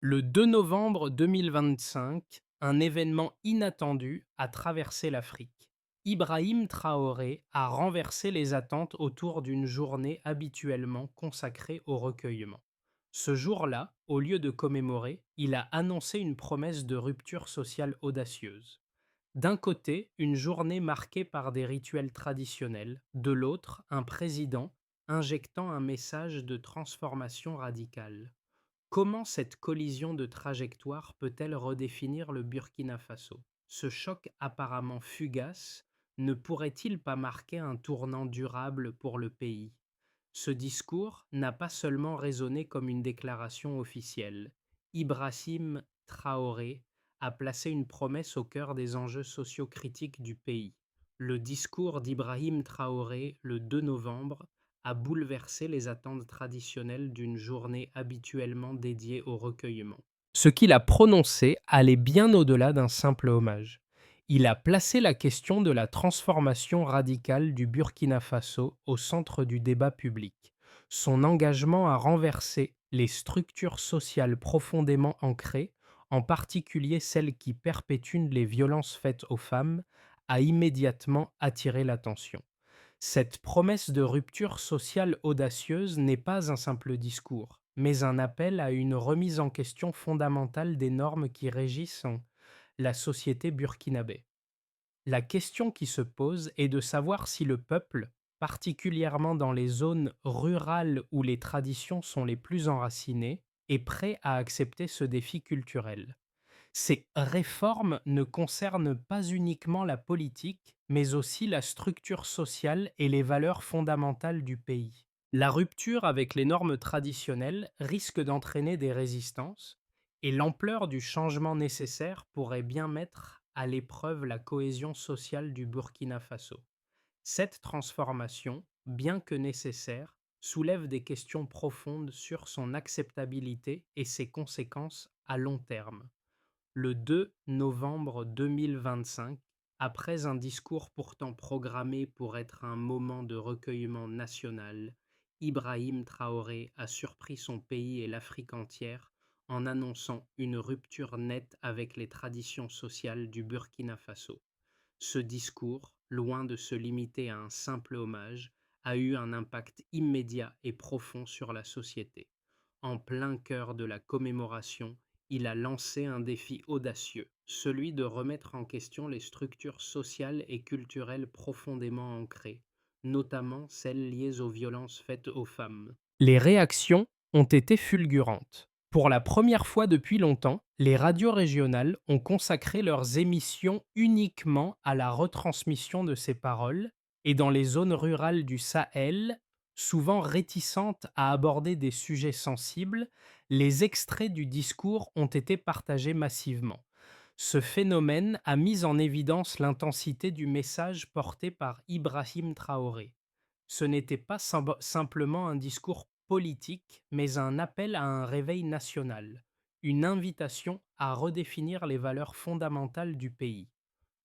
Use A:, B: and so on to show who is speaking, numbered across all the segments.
A: Le 2 novembre 2025, un événement inattendu a traversé l'Afrique. Ibrahim Traoré a renversé les attentes autour d'une journée habituellement consacrée au recueillement. Ce jour-là, au lieu de commémorer, il a annoncé une promesse de rupture sociale audacieuse. D'un côté, une journée marquée par des rituels traditionnels, de l'autre, un président injectant un message de transformation radicale. Comment cette collision de trajectoires peut-elle redéfinir le Burkina Faso? Ce choc apparemment fugace ne pourrait-il pas marquer un tournant durable pour le pays? Ce discours n'a pas seulement résonné comme une déclaration officielle. Ibrahim Traoré a placé une promesse au cœur des enjeux sociocritiques du pays. Le discours d'Ibrahim Traoré, le 2 novembre, a bouleversé les attentes traditionnelles d'une journée habituellement dédiée au recueillement. Ce qu'il a prononcé allait bien au-delà d'un simple hommage. Il a placé la question de la transformation radicale du Burkina Faso au centre du débat public. Son engagement à renverser les structures sociales profondément ancrées, en particulier celles qui perpétuent les violences faites aux femmes, a immédiatement attiré l'attention. Cette promesse de rupture sociale audacieuse n'est pas un simple discours, mais un appel à une remise en question fondamentale des normes qui régissent la société burkinabé. La question qui se pose est de savoir si le peuple, particulièrement dans les zones rurales où les traditions sont les plus enracinées, est prêt à accepter ce défi culturel. Ces réformes ne concernent pas uniquement la politique, mais aussi la structure sociale et les valeurs fondamentales du pays. La rupture avec les normes traditionnelles risque d'entraîner des résistances, et l'ampleur du changement nécessaire pourrait bien mettre à l'épreuve la cohésion sociale du Burkina Faso. Cette transformation, bien que nécessaire, soulève des questions profondes sur son acceptabilité et ses conséquences à long terme. Le 2 novembre 2025, après un discours pourtant programmé pour être un moment de recueillement national, Ibrahim Traoré a surpris son pays et l'Afrique entière en annonçant une rupture nette avec les traditions sociales du Burkina Faso. Ce discours, loin de se limiter à un simple hommage, a eu un impact immédiat et profond sur la société. En plein cœur de la commémoration, il a lancé un défi audacieux, celui de remettre en question les structures sociales et culturelles profondément ancrées, notamment celles liées aux violences faites aux femmes. Les réactions ont été fulgurantes. Pour la première fois depuis longtemps, les radios régionales ont consacré leurs émissions uniquement à la retransmission de ces paroles, et dans les zones rurales du Sahel, souvent réticentes à aborder des sujets sensibles, les extraits du discours ont été partagés massivement. Ce phénomène a mis en évidence l'intensité du message porté par Ibrahim Traoré. Ce n'était pas simplement un discours politique, mais un appel à un réveil national, une invitation à redéfinir les valeurs fondamentales du pays.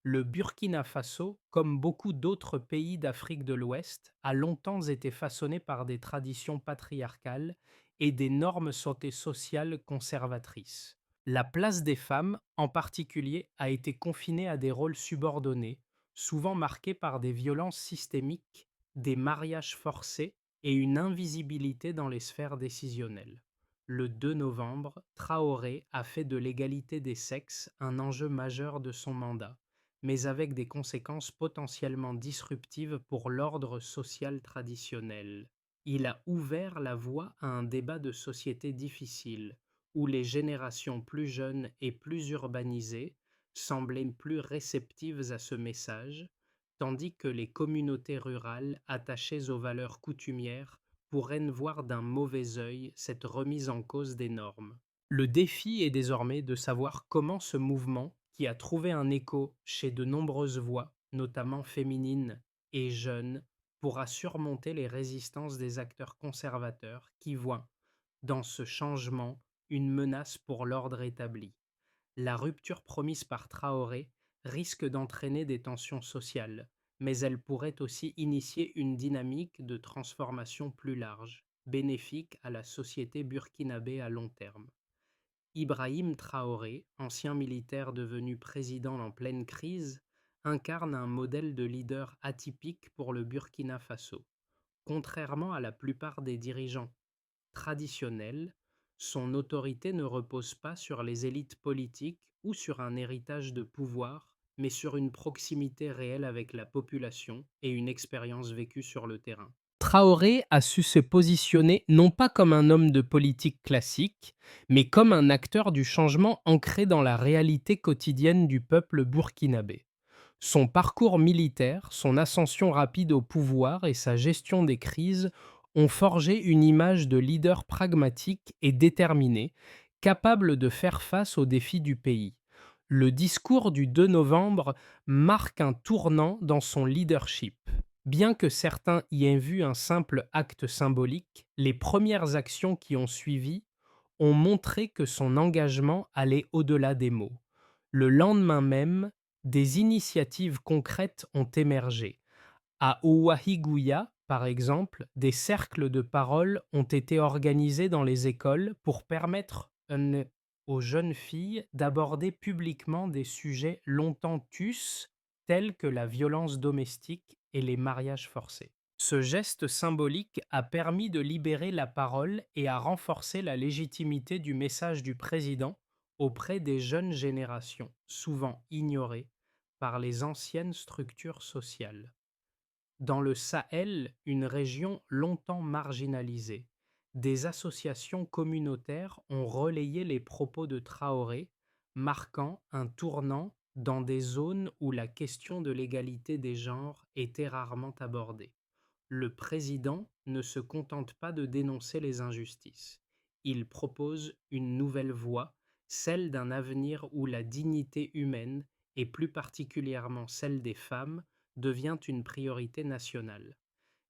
A: Le Burkina Faso, comme beaucoup d'autres pays d'Afrique de l'Ouest, a longtemps été façonné par des traditions patriarcales et des normes santé sociales conservatrices. La place des femmes, en particulier, a été confinée à des rôles subordonnés, souvent marqués par des violences systémiques, des mariages forcés et une invisibilité dans les sphères décisionnelles. Le 2 novembre, Traoré a fait de l'égalité des sexes un enjeu majeur de son mandat, mais avec des conséquences potentiellement disruptives pour l'ordre social traditionnel. Il a ouvert la voie à un débat de société difficile, où les générations plus jeunes et plus urbanisées semblaient plus réceptives à ce message, tandis que les communautés rurales attachées aux valeurs coutumières pourraient voir d'un mauvais œil cette remise en cause des normes. Le défi est désormais de savoir comment ce mouvement, qui a trouvé un écho chez de nombreuses voix, notamment féminines et jeunes, pourra surmonter les résistances des acteurs conservateurs qui voient dans ce changement une menace pour l'ordre établi. La rupture promise par Traoré risque d'entraîner des tensions sociales, mais elle pourrait aussi initier une dynamique de transformation plus large, bénéfique à la société burkinabé à long terme. Ibrahim Traoré, ancien militaire devenu président en pleine crise, incarne un modèle de leader atypique pour le Burkina Faso. Contrairement à la plupart des dirigeants traditionnels, son autorité ne repose pas sur les élites politiques ou sur un héritage de pouvoir, mais sur une proximité réelle avec la population et une expérience vécue sur le terrain. Traoré a su se positionner non pas comme un homme de politique classique, mais comme un acteur du changement ancré dans la réalité quotidienne du peuple burkinabé. Son parcours militaire, son ascension rapide au pouvoir et sa gestion des crises ont forgé une image de leader pragmatique et déterminé, capable de faire face aux défis du pays. Le discours du 2 novembre marque un tournant dans son leadership. Bien que certains y aient vu un simple acte symbolique, les premières actions qui ont suivi ont montré que son engagement allait au-delà des mots. Le lendemain même, des initiatives concrètes ont émergé. À Ouahigouya, par exemple, des cercles de parole ont été organisés dans les écoles pour permettre aux jeunes filles d'aborder publiquement des sujets longtemps tus, tels que la violence domestique et les mariages forcés. Ce geste symbolique a permis de libérer la parole et a renforcé la légitimité du message du président auprès des jeunes générations, souvent ignorées par les anciennes structures sociales. Dans le Sahel, une région longtemps marginalisée, des associations communautaires ont relayé les propos de Traoré, marquant un tournant dans des zones où la question de l'égalité des genres était rarement abordée. Le président ne se contente pas de dénoncer les injustices. Il propose une nouvelle voie, celle d'un avenir où la dignité humaine, et plus particulièrement celle des femmes, devient une priorité nationale.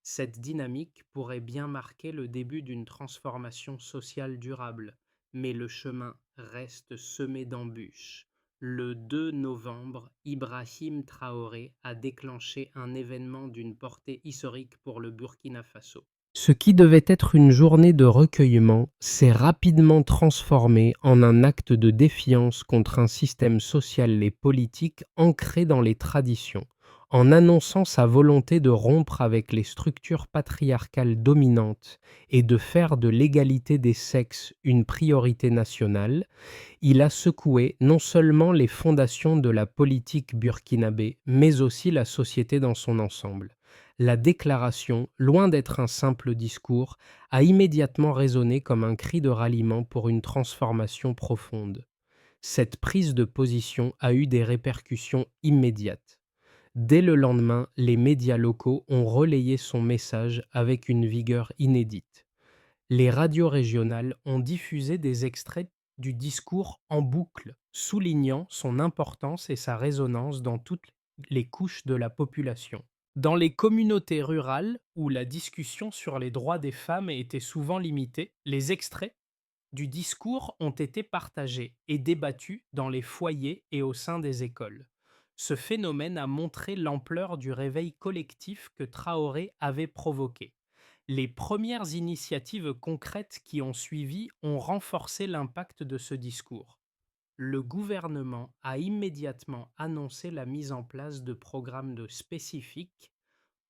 A: Cette dynamique pourrait bien marquer le début d'une transformation sociale durable, mais le chemin reste semé d'embûches. Le 2 novembre, Ibrahim Traoré a déclenché un événement d'une portée historique pour le Burkina Faso. Ce qui devait être une journée de recueillement s'est rapidement transformé en un acte de défiance contre un système social et politique ancré dans les traditions. En annonçant sa volonté de rompre avec les structures patriarcales dominantes et de faire de l'égalité des sexes une priorité nationale, il a secoué non seulement les fondations de la politique burkinabé, mais aussi la société dans son ensemble. La déclaration, loin d'être un simple discours, a immédiatement résonné comme un cri de ralliement pour une transformation profonde. Cette prise de position a eu des répercussions immédiates. Dès le lendemain, les médias locaux ont relayé son message avec une vigueur inédite. Les radios régionales ont diffusé des extraits du discours en boucle, soulignant son importance et sa résonance dans toutes les couches de la population. Dans les communautés rurales, où la discussion sur les droits des femmes était souvent limitée, les extraits du discours ont été partagés et débattus dans les foyers et au sein des écoles. Ce phénomène a montré l'ampleur du réveil collectif que Traoré avait provoqué. Les premières initiatives concrètes qui ont suivi ont renforcé l'impact de ce discours. Le gouvernement a immédiatement annoncé la mise en place de programmes spécifiques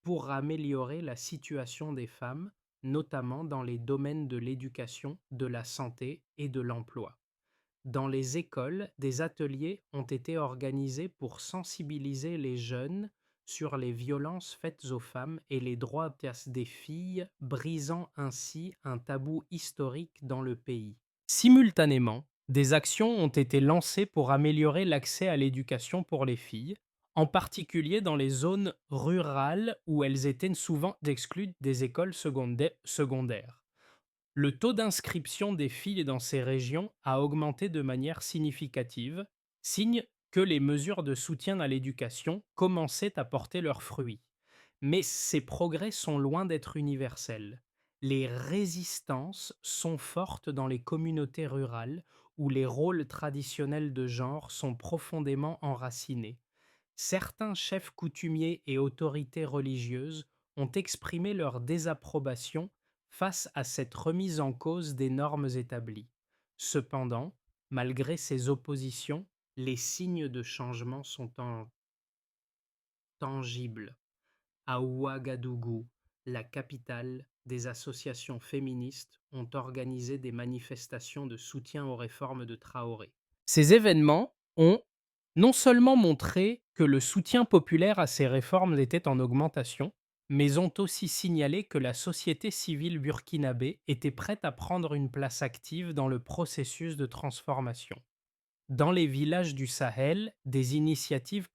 A: pour améliorer la situation des femmes, notamment dans les domaines de l'éducation, de la santé et de l'emploi. Dans les écoles, des ateliers ont été organisés pour sensibiliser les jeunes sur les violences faites aux femmes et les droits des filles, brisant ainsi un tabou historique dans le pays. Simultanément, des actions ont été lancées pour améliorer l'accès à l'éducation pour les filles, en particulier dans les zones rurales où elles étaient souvent exclues des écoles secondaires. Le taux d'inscription des filles dans ces régions a augmenté de manière significative, signe que les mesures de soutien à l'éducation commençaient à porter leurs fruits. Mais ces progrès sont loin d'être universels. Les résistances sont fortes dans les communautés rurales où les rôles traditionnels de genre sont profondément enracinés. Certains chefs coutumiers et autorités religieuses ont exprimé leur désapprobation face à cette remise en cause des normes établies. Cependant, Malgré ces oppositions, les signes de changement sont tangibles. À Ouagadougou, la capitale, des associations féministes ont organisé des manifestations de soutien aux réformes de Traoré. Ces événements ont non seulement montré que le soutien populaire à ces réformes était en augmentation, mais ont aussi signalé que la société civile burkinabé était prête à prendre une place active dans le processus de transformation. Dans les villages du Sahel, des initiatives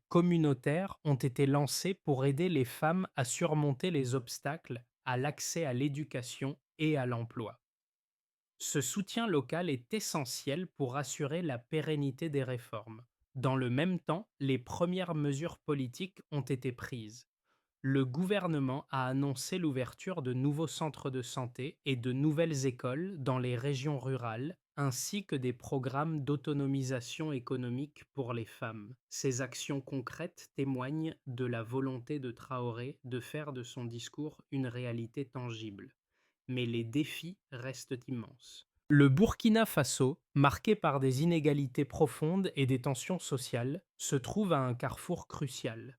A: communautaires ont été lancées pour aider les femmes à surmonter les obstacles à l'accès à l'éducation et à l'emploi. Ce soutien local est essentiel pour assurer la pérennité des réformes. Dans le même temps, les premières mesures politiques ont été prises. Le gouvernement a annoncé l'ouverture de nouveaux centres de santé et de nouvelles écoles dans les régions rurales, ainsi que des programmes d'autonomisation économique pour les femmes. Ces actions concrètes témoignent de la volonté de Traoré de faire de son discours une réalité tangible. Mais les défis restent immenses. Le Burkina Faso, marqué par des inégalités profondes et des tensions sociales, se trouve à un carrefour crucial.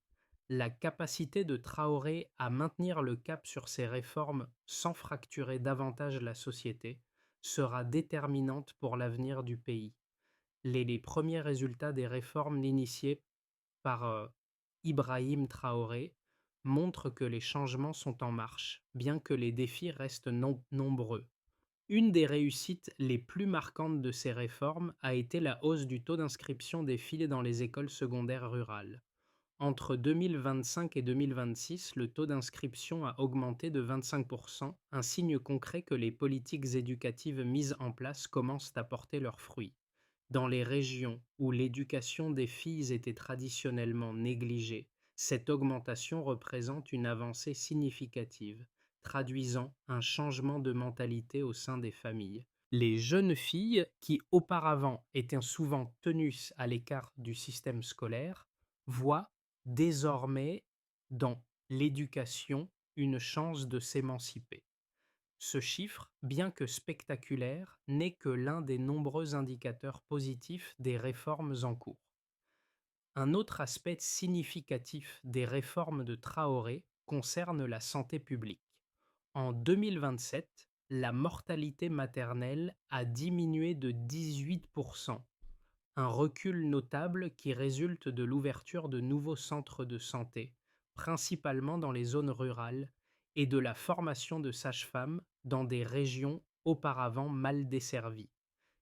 A: La capacité de Traoré à maintenir le cap sur ses réformes sans fracturer davantage la société sera déterminante pour l'avenir du pays. Les premiers résultats des réformes initiées par Ibrahim Traoré montrent que les changements sont en marche, bien que les défis restent nombreux. Une des réussites les plus marquantes de ces réformes a été la hausse du taux d'inscription des filles dans les écoles secondaires rurales. Entre 2025 et 2026, le taux d'inscription a augmenté de 25%, un signe concret que les politiques éducatives mises en place commencent à porter leurs fruits. Dans les régions où l'éducation des filles était traditionnellement négligée, cette augmentation représente une avancée significative, traduisant un changement de mentalité au sein des familles. Les jeunes filles, qui auparavant étaient souvent tenues à l'écart du système scolaire, voient désormais dans l'éducation une chance de s'émanciper. Ce chiffre, bien que spectaculaire, n'est que l'un des nombreux indicateurs positifs des réformes en cours. Un autre aspect significatif des réformes de Traoré concerne la santé publique. En 2027, la mortalité maternelle a diminué de 18%, un recul notable qui résulte de l'ouverture de nouveaux centres de santé, principalement dans les zones rurales, et de la formation de sages-femmes dans des régions auparavant mal desservies.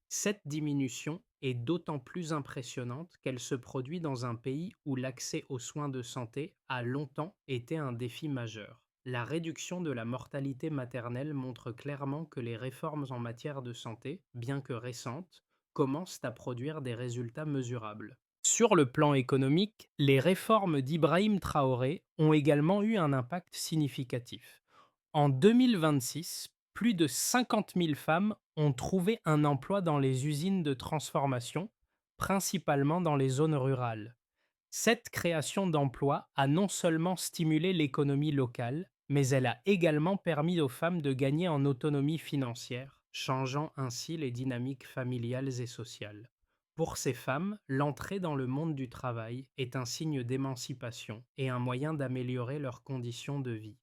A: Cette diminution est d'autant plus impressionnante qu'elle se produit dans un pays où l'accès aux soins de santé a longtemps été un défi majeur. La réduction de la mortalité maternelle montre clairement que les réformes en matière de santé, bien que récentes, commencent à produire des résultats mesurables. Sur le plan économique, les réformes d'Ibrahim Traoré ont également eu un impact significatif. En 2026, plus de 50 000 femmes ont trouvé un emploi dans les usines de transformation, principalement dans les zones rurales. Cette création d'emplois a non seulement stimulé l'économie locale, mais elle a également permis aux femmes de gagner en autonomie financière, changeant ainsi les dynamiques familiales et sociales. Pour ces femmes, l'entrée dans le monde du travail est un signe d'émancipation et un moyen d'améliorer leurs conditions de vie.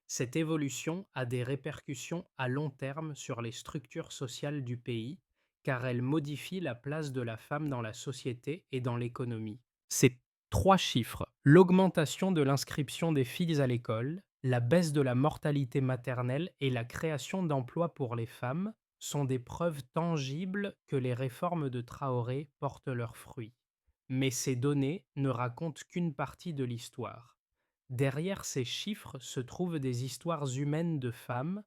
A: Cette évolution a des répercussions à long terme sur les structures sociales du pays, car elle modifie la place de la femme dans la société et dans l'économie. Ces trois chiffres, l'augmentation de l'inscription des filles à l'école, la baisse de la mortalité maternelle et la création d'emplois pour les femmes, sont des preuves tangibles que les réformes de Traoré portent leurs fruits. Mais ces données ne racontent qu'une partie de l'histoire. Derrière ces chiffres se trouvent des histoires humaines de femmes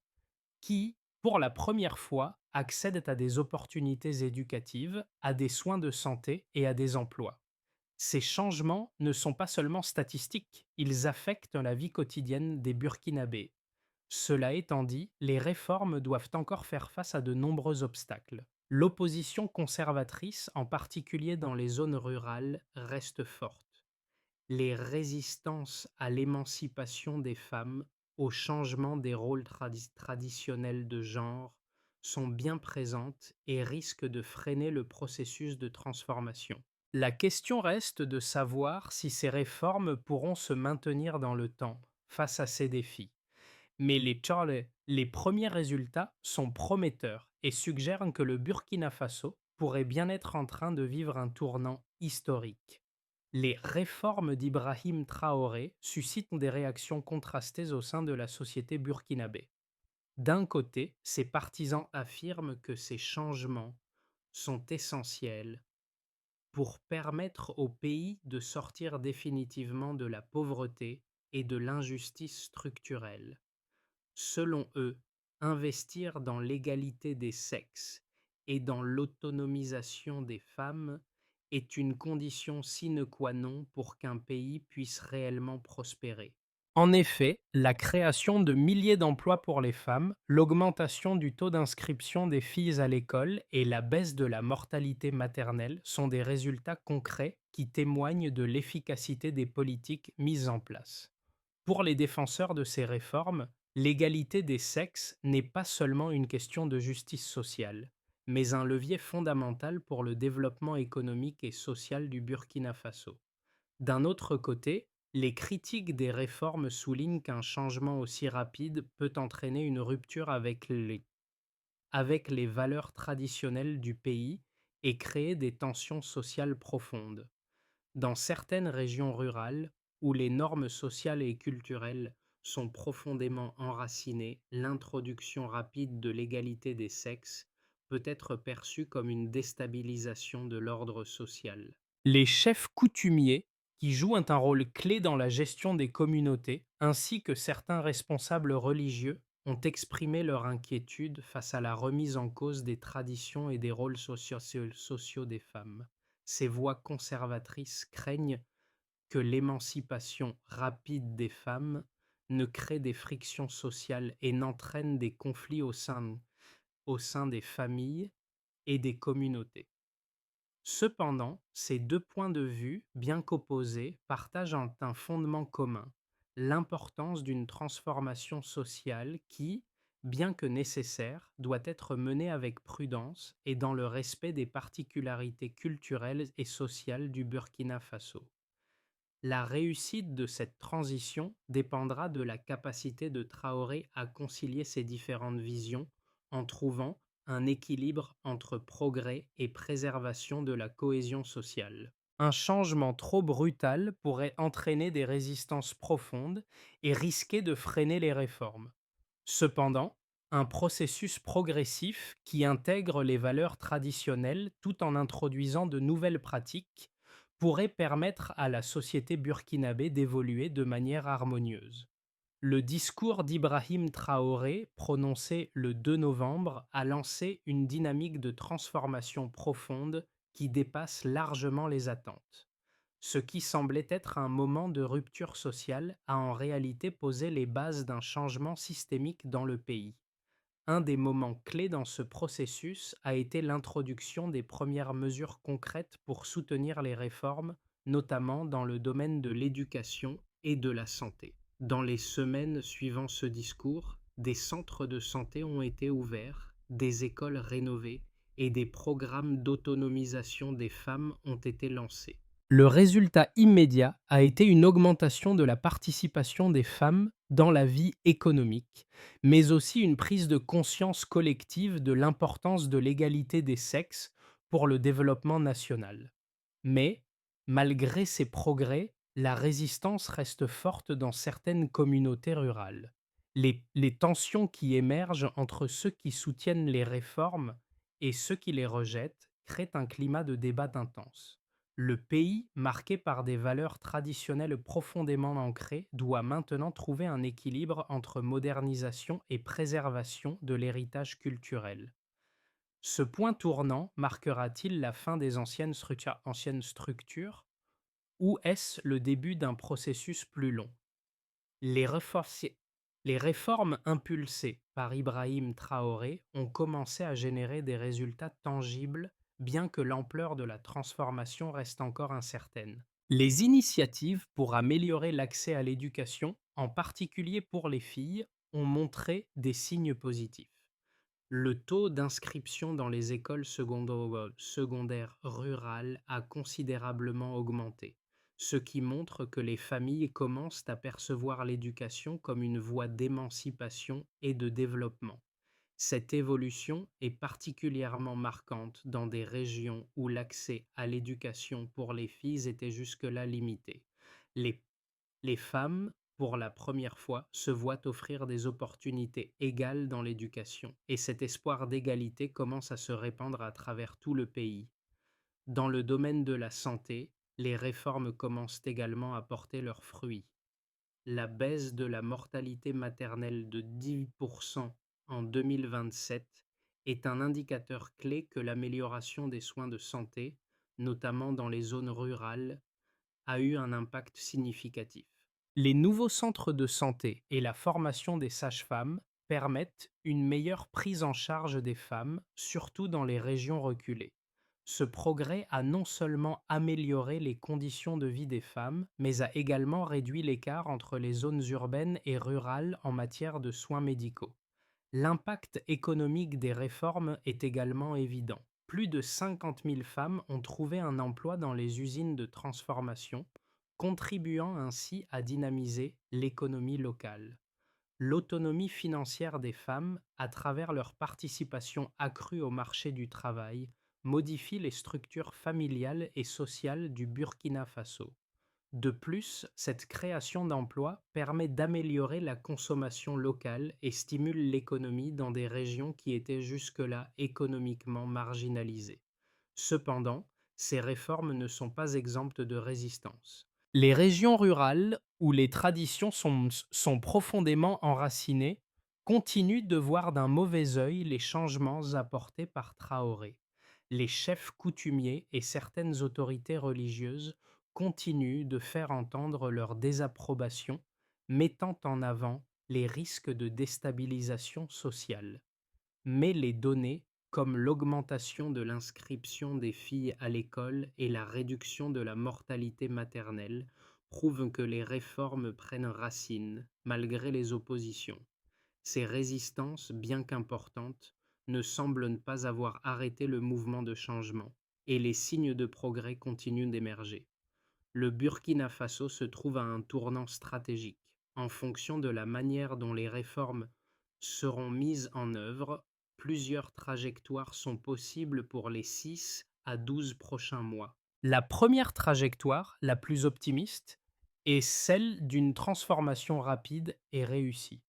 A: qui, pour la première fois, accèdent à des opportunités éducatives, à des soins de santé et à des emplois. Ces changements ne sont pas seulement statistiques, ils affectent la vie quotidienne des Burkinabés. Cela étant dit, les réformes doivent encore faire face à de nombreux obstacles. L'opposition conservatrice, en particulier dans les zones rurales, reste forte. Les résistances à l'émancipation des femmes, au changement des rôles traditionnels de genre, sont bien présentes et risquent de freiner le processus de transformation. La question reste de savoir si ces réformes pourront se maintenir dans le temps face à ces défis. Mais les premiers résultats sont prometteurs et suggèrent que le Burkina Faso pourrait bien être en train de vivre un tournant historique. Les réformes d'Ibrahim Traoré suscitent des réactions contrastées au sein de la société burkinabé. D'un côté, ses partisans affirment que ces changements sont essentiels pour permettre au pays de sortir définitivement de la pauvreté et de l'injustice structurelle. Selon eux, investir dans l'égalité des sexes et dans l'autonomisation des femmes est une condition sine qua non pour qu'un pays puisse réellement prospérer. En effet, la création de milliers d'emplois pour les femmes, l'augmentation du taux d'inscription des filles à l'école et la baisse de la mortalité maternelle sont des résultats concrets qui témoignent de l'efficacité des politiques mises en place. Pour les défenseurs de ces réformes, l'égalité des sexes n'est pas seulement une question de justice sociale, mais un levier fondamental pour le développement économique et social du Burkina Faso. D'un autre côté, les critiques des réformes soulignent qu'un changement aussi rapide peut entraîner une rupture avec les valeurs traditionnelles du pays et créer des tensions sociales profondes. Dans certaines régions rurales, où les normes sociales et culturelles sont profondément enracinées, l'introduction rapide de l'égalité des sexes peut être perçue comme une déstabilisation de l'ordre social. Les chefs coutumiers, qui jouent un rôle clé dans la gestion des communautés, ainsi que certains responsables religieux, ont exprimé leur inquiétude face à la remise en cause des traditions et des rôles sociaux des femmes. Ces voix conservatrices craignent que l'émancipation rapide des femmes ne crée des frictions sociales et n'entraîne des conflits au sein des familles et des communautés. Cependant, ces deux points de vue, bien qu'opposés, partagent un fondement commun: l'importance d'une transformation sociale qui, bien que nécessaire, doit être menée avec prudence et dans le respect des particularités culturelles et sociales du Burkina Faso. La réussite de cette transition dépendra de la capacité de Traoré à concilier ces différentes visions en trouvant un équilibre entre progrès et préservation de la cohésion sociale. Un changement trop brutal pourrait entraîner des résistances profondes et risquer de freiner les réformes. Cependant, un processus progressif qui intègre les valeurs traditionnelles tout en introduisant de nouvelles pratiques pourrait permettre à la société burkinabé d'évoluer de manière harmonieuse. Le discours d'Ibrahim Traoré, prononcé le 2 novembre, a lancé une dynamique de transformation profonde qui dépasse largement les attentes. Ce qui semblait être un moment de rupture sociale a en réalité posé les bases d'un changement systémique dans le pays. Un des moments clés dans ce processus a été l'introduction des premières mesures concrètes pour soutenir les réformes, notamment dans le domaine de l'éducation et de la santé. Dans les semaines suivant ce discours, des centres de santé ont été ouverts, des écoles rénovées et des programmes d'autonomisation des femmes ont été lancés. Le résultat immédiat a été une augmentation de la participation des femmes dans la vie économique, mais aussi une prise de conscience collective de l'importance de l'égalité des sexes pour le développement national. Mais, malgré ces progrès, la résistance reste forte dans certaines communautés rurales. Les tensions qui émergent entre ceux qui soutiennent les réformes et ceux qui les rejettent créent un climat de débat intense. Le pays, marqué par des valeurs traditionnelles profondément ancrées, doit maintenant trouver un équilibre entre modernisation et préservation de l'héritage culturel. Ce point tournant marquera-t-il la fin des anciennes structures ou est-ce le début d'un processus plus long? Les, reforci- les réformes impulsées par Ibrahim Traoré ont commencé à générer des résultats tangibles, bien que l'ampleur de la transformation reste encore incertaine. Les initiatives pour améliorer l'accès à l'éducation, en particulier pour les filles, ont montré des signes positifs. Le taux d'inscription dans les écoles secondaires rurales a considérablement augmenté, ce qui montre que les familles commencent à percevoir l'éducation comme une voie d'émancipation et de développement. Cette évolution est particulièrement marquante dans des régions où l'accès à l'éducation pour les filles était jusque-là limité. Les les femmes, pour la première fois, se voient offrir des opportunités égales dans l'éducation, et cet espoir d'égalité commence à se répandre à travers tout le pays. Dans le domaine de la santé, les réformes commencent également à porter leurs fruits. La baisse de la mortalité maternelle de 10% en 2027 est un indicateur clé que l'amélioration des soins de santé, notamment dans les zones rurales, a eu un impact significatif. Les nouveaux centres de santé et la formation des sages-femmes permettent une meilleure prise en charge des femmes, surtout dans les régions reculées. Ce progrès a non seulement amélioré les conditions de vie des femmes, mais a également réduit l'écart entre les zones urbaines et rurales en matière de soins médicaux. L'impact économique des réformes est également évident. Plus de 50 000 femmes ont trouvé un emploi dans les usines de transformation, contribuant ainsi à dynamiser l'économie locale. L'autonomie financière des femmes, à travers leur participation accrue au marché du travail, modifie les structures familiales et sociales du Burkina Faso. De plus, cette création d'emplois permet d'améliorer la consommation locale et stimule l'économie dans des régions qui étaient jusque-là économiquement marginalisées. Cependant, ces réformes ne sont pas exemptes de résistance. Les régions rurales, où les traditions sont profondément enracinées, continuent de voir d'un mauvais œil les changements apportés par Traoré. Les chefs coutumiers et certaines autorités religieuses continuent de faire entendre leur désapprobation, mettant en avant les risques de déstabilisation sociale. Mais les données, comme l'augmentation de l'inscription des filles à l'école et la réduction de la mortalité maternelle, prouvent que les réformes prennent racine, malgré les oppositions. Ces résistances, bien qu'importantes, ne semblent pas avoir arrêté le mouvement de changement, et les signes de progrès continuent d'émerger. Le Burkina Faso se trouve à un tournant stratégique. En fonction de la manière dont les réformes seront mises en œuvre, plusieurs trajectoires sont possibles pour les 6 à 12 prochains mois. La première trajectoire, la plus optimiste, est celle d'une transformation rapide et réussie.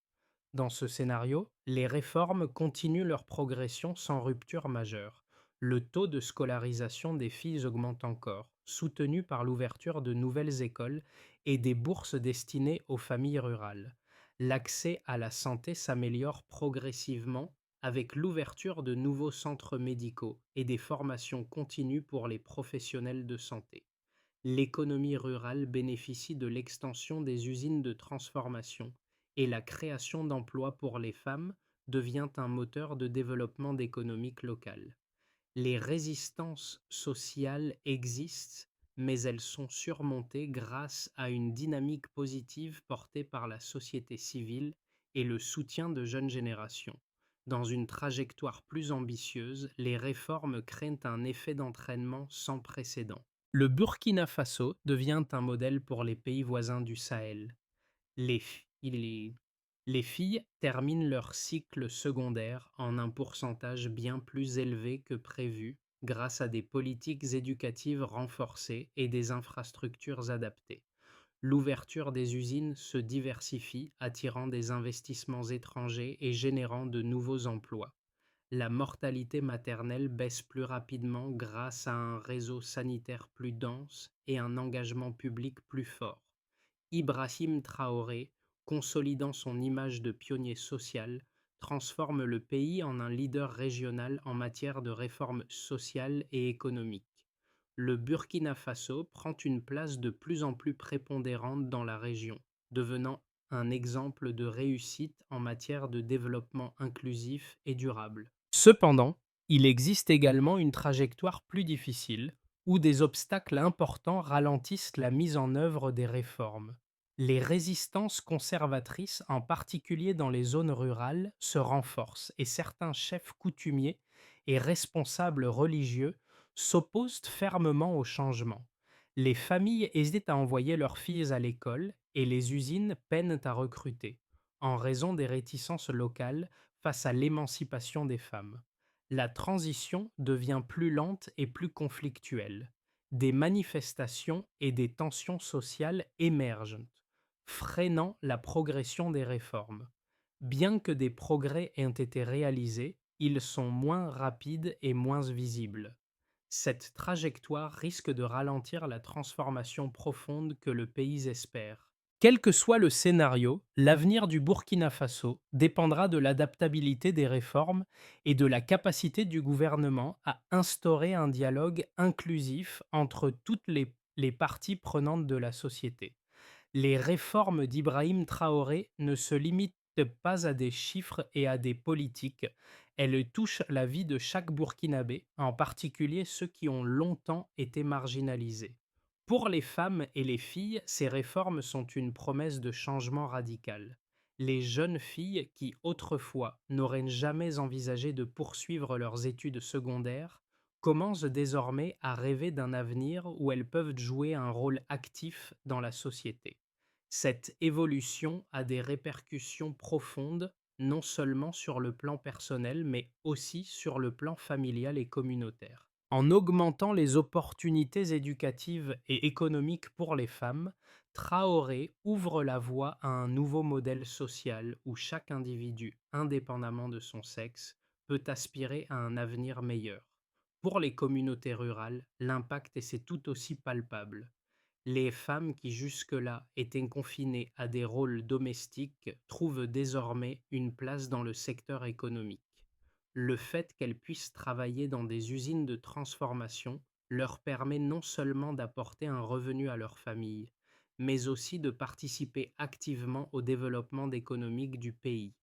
A: Dans ce scénario, les réformes continuent leur progression sans rupture majeure. Le taux de scolarisation des filles augmente encore, soutenu par l'ouverture de nouvelles écoles et des bourses destinées aux familles rurales. L'accès à la santé s'améliore progressivement avec l'ouverture de nouveaux centres médicaux et des formations continues pour les professionnels de santé. L'économie rurale bénéficie de l'extension des usines de transformation et la création d'emplois pour les femmes devient un moteur de développement économique local. Les résistances sociales existent, mais elles sont surmontées grâce à une dynamique positive portée par la société civile et le soutien de jeunes générations. Dans une trajectoire plus ambitieuse, les réformes créent un effet d'entraînement sans précédent. Le Burkina Faso devient un modèle pour les pays voisins du Sahel. Les, fi- les filles terminent leur cycle secondaire en un pourcentage bien plus élevé que prévu grâce à des politiques éducatives renforcées et des infrastructures adaptées. L'ouverture des usines se diversifie, attirant des investissements étrangers et générant de nouveaux emplois. La mortalité maternelle baisse plus rapidement grâce à un réseau sanitaire plus dense et un engagement public plus fort. Ibrahim Traoré, consolidant son image de pionnier social, transforme le pays en un leader régional en matière de réformes sociales et économiques. Le Burkina Faso prend une place de plus en plus prépondérante dans la région, devenant un exemple de réussite en matière de développement inclusif et durable. Cependant, il existe également une trajectoire plus difficile, où des obstacles importants ralentissent la mise en œuvre des réformes. Les résistances conservatrices, en particulier dans les zones rurales, se renforcent et certains chefs coutumiers et responsables religieux s'opposent fermement au changement. Les familles hésitent à envoyer leurs filles à l'école et les usines peinent à recruter, en raison des réticences locales face à l'émancipation des femmes. La transition devient plus lente et plus conflictuelle. Des manifestations et des tensions sociales émergent, freinant la progression des réformes. Bien que des progrès aient été réalisés, ils sont moins rapides et moins visibles. Cette trajectoire risque de ralentir la transformation profonde que le pays espère. Quel que soit le scénario, l'avenir du Burkina Faso dépendra de l'adaptabilité des réformes et de la capacité du gouvernement à instaurer un dialogue inclusif entre toutes les parties prenantes de la société. Les réformes d'Ibrahim Traoré ne se limitent pas à des chiffres et à des politiques. Elles touchent la vie de chaque Burkinabé, en particulier ceux qui ont longtemps été marginalisés. Pour les femmes et les filles, ces réformes sont une promesse de changement radical. Les jeunes filles qui, autrefois, n'auraient jamais envisagé de poursuivre leurs études secondaires commencent désormais à rêver d'un avenir où elles peuvent jouer un rôle actif dans la société. Cette évolution a des répercussions profondes, non seulement sur le plan personnel, mais aussi sur le plan familial et communautaire. En augmentant les opportunités éducatives et économiques pour les femmes, Traoré ouvre la voie à un nouveau modèle social où chaque individu, indépendamment de son sexe, peut aspirer à un avenir meilleur. Pour les communautés rurales, l'impact est tout aussi palpable. Les femmes qui jusque-là étaient confinées à des rôles domestiques trouvent désormais une place dans le secteur économique. Le fait qu'elles puissent travailler dans des usines de transformation leur permet non seulement d'apporter un revenu à leur famille, mais aussi de participer activement au développement économique du pays.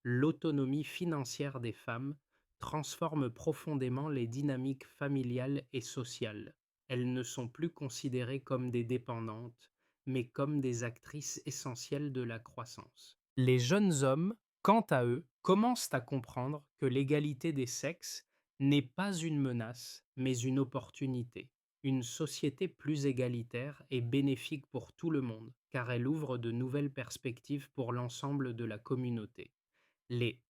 A: L'autonomie financière des femmes transforme profondément les dynamiques familiales et sociales. Elles ne sont plus considérées comme des dépendantes, mais comme des actrices essentielles de la croissance. Les jeunes hommes, quant à eux, commencent à comprendre que l'égalité des sexes n'est pas une menace, mais une opportunité. Une société plus égalitaire est bénéfique pour tout le monde, car elle ouvre de nouvelles perspectives pour l'ensemble de la communauté. Les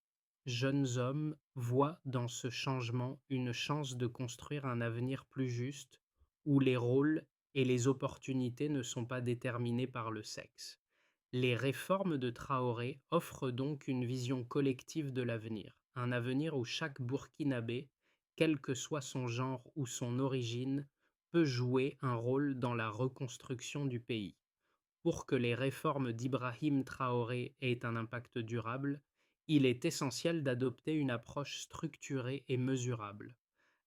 A: jeunes hommes voient dans ce changement une chance de construire un avenir plus juste, où les rôles et les opportunités ne sont pas déterminés par le sexe. Les réformes de Traoré offrent donc une vision collective de l'avenir, un avenir où chaque Burkinabé, quel que soit son genre ou son origine, peut jouer un rôle dans la reconstruction du pays. Pour que les réformes d'Ibrahim Traoré aient un impact durable, il est essentiel d'adopter une approche structurée et mesurable.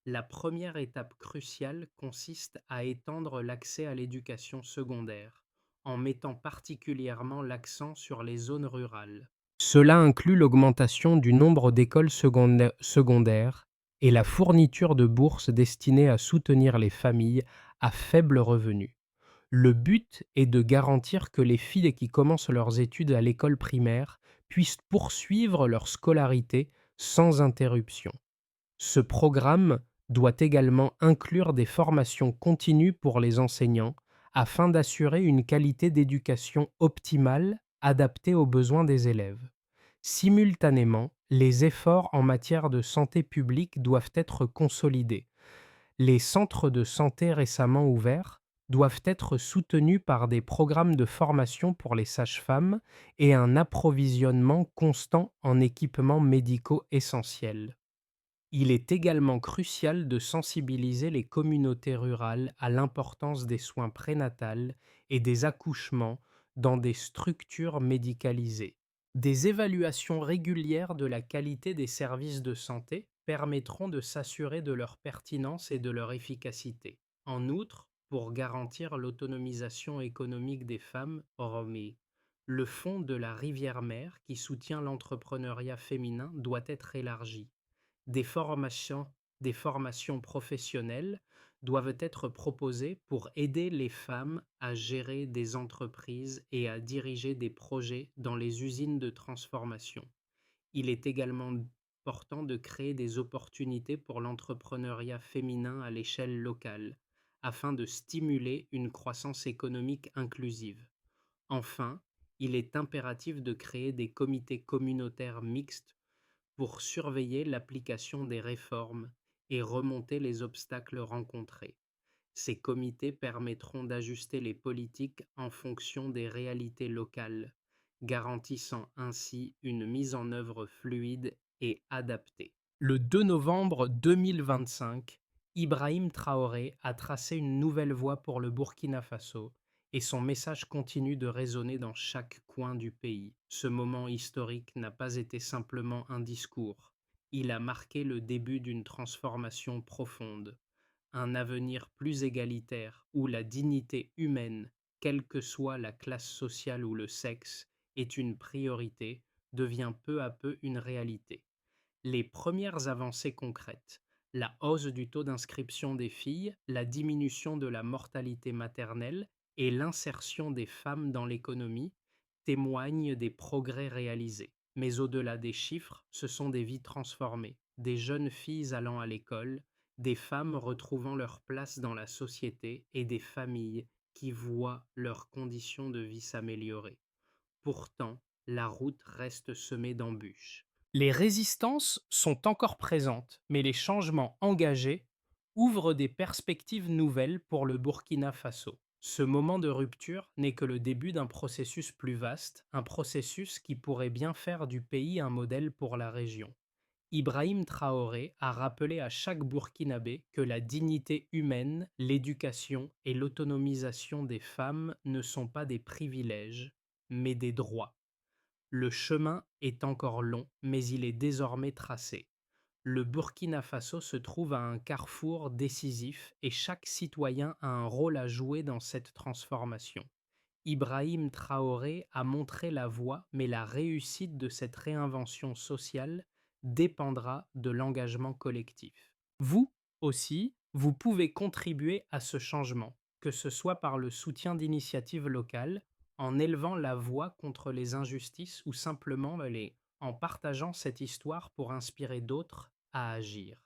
A: La première étape cruciale consiste à étendre l'accès à l'éducation secondaire, en mettant particulièrement l'accent sur les zones rurales. Cela inclut l'augmentation du nombre d'écoles secondaires et la fourniture de bourses destinées à soutenir les familles à faible revenu. Le but est de garantir que les filles qui commencent leurs études à l'école primaire puissent poursuivre leur scolarité sans interruption. Ce programme doit également inclure des formations continues pour les enseignants afin d'assurer une qualité d'éducation optimale adaptée aux besoins des élèves. Simultanément, les efforts en matière de santé publique doivent être consolidés. Les centres de santé récemment ouverts doivent être soutenus par des programmes de formation pour les sages-femmes et un approvisionnement constant en équipements médicaux essentiels. Il est également crucial de sensibiliser les communautés rurales à l'importance des soins prénatals et des accouchements dans des structures médicalisées. Des évaluations régulières de la qualité des services de santé permettront de s'assurer de leur pertinence et de leur efficacité. En outre, pour garantir l'autonomisation économique des femmes, Romé, le fonds de la Rivière-Mère qui soutient l'entrepreneuriat féminin doit être élargi. Des formations, des formations professionnelles doivent être proposés pour aider les femmes à gérer des entreprises et à diriger des projets dans les usines de transformation. Il est également important de créer des opportunités pour l'entrepreneuriat féminin à l'échelle locale, afin de stimuler une croissance économique inclusive. Enfin, il est impératif de créer des comités communautaires mixtes pour surveiller l'application des réformes et remonter les obstacles rencontrés. Ces comités permettront d'ajuster les politiques en fonction des réalités locales, garantissant ainsi une mise en œuvre fluide et adaptée. Le 2 novembre 2025, Ibrahim Traoré a tracé une nouvelle voie pour le Burkina Faso et son message continue de résonner dans chaque coin du pays. Ce moment historique n'a pas été simplement un discours, il a marqué le début d'une transformation profonde, un avenir plus égalitaire où la dignité humaine, quelle que soit la classe sociale ou le sexe, est une priorité, devient peu à peu une réalité. Les premières avancées concrètes, la hausse du taux d'inscription des filles, la diminution de la mortalité maternelle et l'insertion des femmes dans l'économie témoignent des progrès réalisés. Mais au-delà des chiffres, ce sont des vies transformées, des jeunes filles allant à l'école, des femmes retrouvant leur place dans la société et des familles qui voient leurs conditions de vie s'améliorer. Pourtant, la route reste semée d'embûches. Les résistances sont encore présentes, mais les changements engagés ouvrent des perspectives nouvelles pour le Burkina Faso. Ce moment de rupture n'est que le début d'un processus plus vaste, un processus qui pourrait bien faire du pays un modèle pour la région. Ibrahim Traoré a rappelé à chaque Burkinabé que la dignité humaine, l'éducation et l'autonomisation des femmes ne sont pas des privilèges, mais des droits. Le chemin est encore long, mais il est désormais tracé. Le Burkina Faso se trouve à un carrefour décisif et chaque citoyen a un rôle à jouer dans cette transformation. Ibrahim Traoré a montré la voie, mais la réussite de cette réinvention sociale dépendra de l'engagement collectif. Vous aussi, vous pouvez contribuer à ce changement, que ce soit par le soutien d'initiatives locales, en élevant la voix contre les injustices ou simplement en partageant cette histoire pour inspirer d'autres à agir.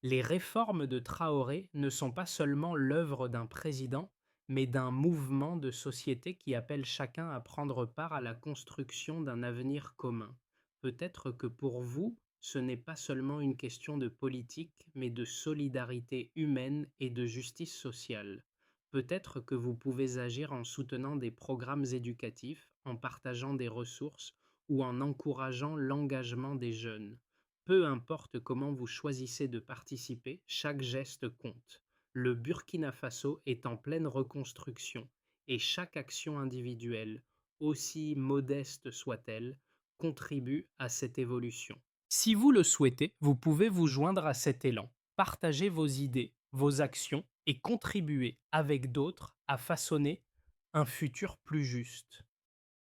A: Les réformes de Traoré ne sont pas seulement l'œuvre d'un président, mais d'un mouvement de société qui appelle chacun à prendre part à la construction d'un avenir commun. Peut-être que pour vous, ce n'est pas seulement une question de politique, mais de solidarité humaine et de justice sociale. Peut-être que vous pouvez agir en soutenant des programmes éducatifs, en partageant des ressources ou en encourageant l'engagement des jeunes. Peu importe comment vous choisissez de participer, chaque geste compte. Le Burkina Faso est en pleine reconstruction et chaque action individuelle, aussi modeste soit-elle, contribue à cette évolution. Si vous le souhaitez, vous pouvez vous joindre à cet élan, partager vos idées, vos actions et contribuer avec d'autres à façonner un futur plus juste.